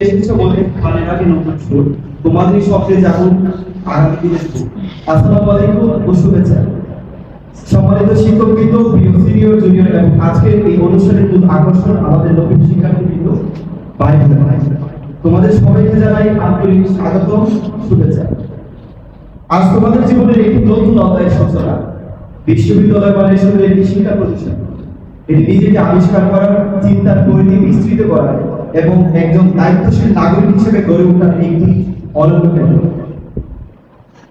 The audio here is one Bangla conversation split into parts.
এসেছো বলে ভালো লাগে নতুন সুর তোমাদের স্বপ্নে যেমন আগামী দিনের সুর। আসসালামু আলাইকুম ও শুভেচ্ছা। সম্মানিত শিক্ষকবৃন্দ, প্রিয় সিনিয়র জুনিয়র এবং আজকের এই অনুষ্ঠানের মূল আকর্ষণ আমাদের নবীন শিক্ষার্থীবৃন্দ, ভাই বোনেরা, তোমাদের সবাইকে জানাই আন্তরিক স্বাগত, শুভেচ্ছা। আজ তোমাদের জীবনের একটি নতুন অধ্যায়ের সূচনা। বিশ্ববিদ্যালয় মানে শুধু একটি শিক্ষা প্রতিষ্ঠান, এটি নিজেকে আবিষ্কার করার, চিন্তার পরিধি বিস্তৃত করা এবং একজন দায়িত্বশীল নাগরিক হিসেবে গড়ে ওঠার একটি অনন্য কেন্দ্র।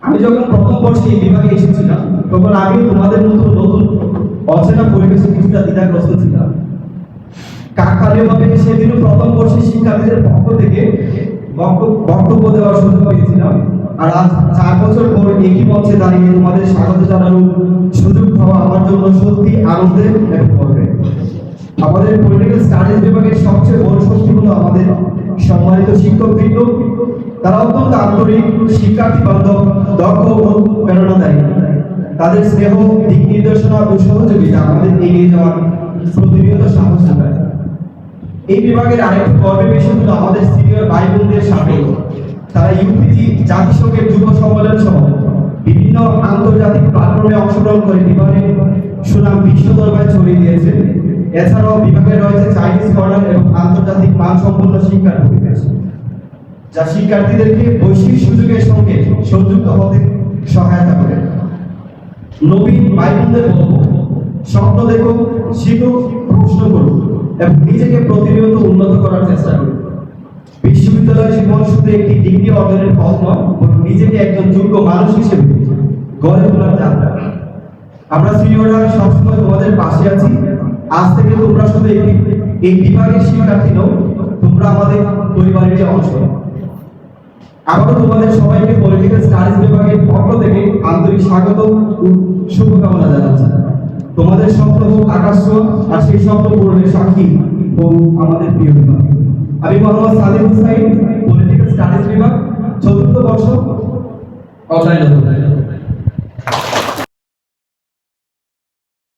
আমি যখন প্রথম বর্ষে এই বিভাগে এসেছিলাম তখন আমি তোমাদের মতো নতুন অচেনা পরিবেশে কিছুটা দ্বিধাগ্রস্ত ছিলাম। কাকতালীয়ভাবে সেদিনও প্রথম বর্ষে শিক্ষার্থীদের পক্ষ থেকে বক্তব্য দেওয়ার সুযোগ পেয়েছিলাম। আর আজ 4 বছর পর একই মঞ্চে দাঁড়িয়ে তোমাদের স্বাগত জানানোর সুযোগ হওয়া আমার জন্য সত্যি আনন্দের এবং গর্বের। আমাদের পলিটিক্যাল স্টাডিজ বিভাগের সবচেয়ে বড় শক্তি হলো আমাদের সম্মানিত শিক্ষকবৃন্দ। তারা অত্যন্ত আন্তরিক, শিক্ষার্থী বান্ধব, দক্ষ ও প্রেরণাদায়ী। তাদের স্নেহ, দিক নির্দেশনা ও সহযোগিতা আমাদের এগিয়ে যাওয়ার প্রতিনিয়ত সাহস যোগায়। এই বিভাগের আরেকটি গর্বের বিষয় হলো আমাদের সিনিয়র ভাই বোনদের সাথে তারা ইউপিজি, জাতিসংঘের যুব সম্মেলন সহ বিভিন্ন আন্তর্জাতিক প্ল্যাটফর্মে অংশগ্রহণ করে বিভাগের সুনাম বিশ্ব দরবারে ছড়িয়ে দিয়েছে। এছাড়াও বিভাগে রয়েছে চাইনিজ কর্নার এবং আন্তর্জাতিক মানসম্পন্ন শিক্ষার পরিবেশ, যা শিক্ষার্থীদেরকে বৈশ্বিক সুযোগের সঙ্গে সংযুক্ত হতে সহায়তা করে। নবীন ভাই বোনদের বলবো, স্বপ্ন দেখো, শিখো, প্রশ্ন করো এবং নিজেকে প্রতিনিয়ত উন্নত করার চেষ্টা করো। বিশ্ববিদ্যালয় জীবন শুধু একটি ডিগ্রি অর্জনের পথ নয়, বরং নিজেকে একজন যোগ্য মানুষ হিসেবে গড়ে তোলার যাত্রা। আমরা সিনিয়ররা সবসময় তোমাদের পাশে আছি। আজ থেকে তোমরা শুধু এই বিভাগের শিক্ষার্থী নও, তোমরা আমাদের পরিবারের অংশ। আবারও তোমাদের সবাইকে পলিটিক্যাল স্টাডিজ বিভাগের পক্ষ থেকে আন্তরিক স্বাগত ও শুভকামনা জানাচ্ছি। তোমাদের স্বপ্ন হোক আকাশ ছোঁয়া, আর সেই স্বপ্ন পূরণের সাক্ষী হোক আমাদের প্রিয় বিভাগ। আমি মোহাম্মদ সাদিক হুসাইন, পলিটিক্যাল স্টাডিজ বিভাগ, 4th বর্ষ, অধ্যায়রত।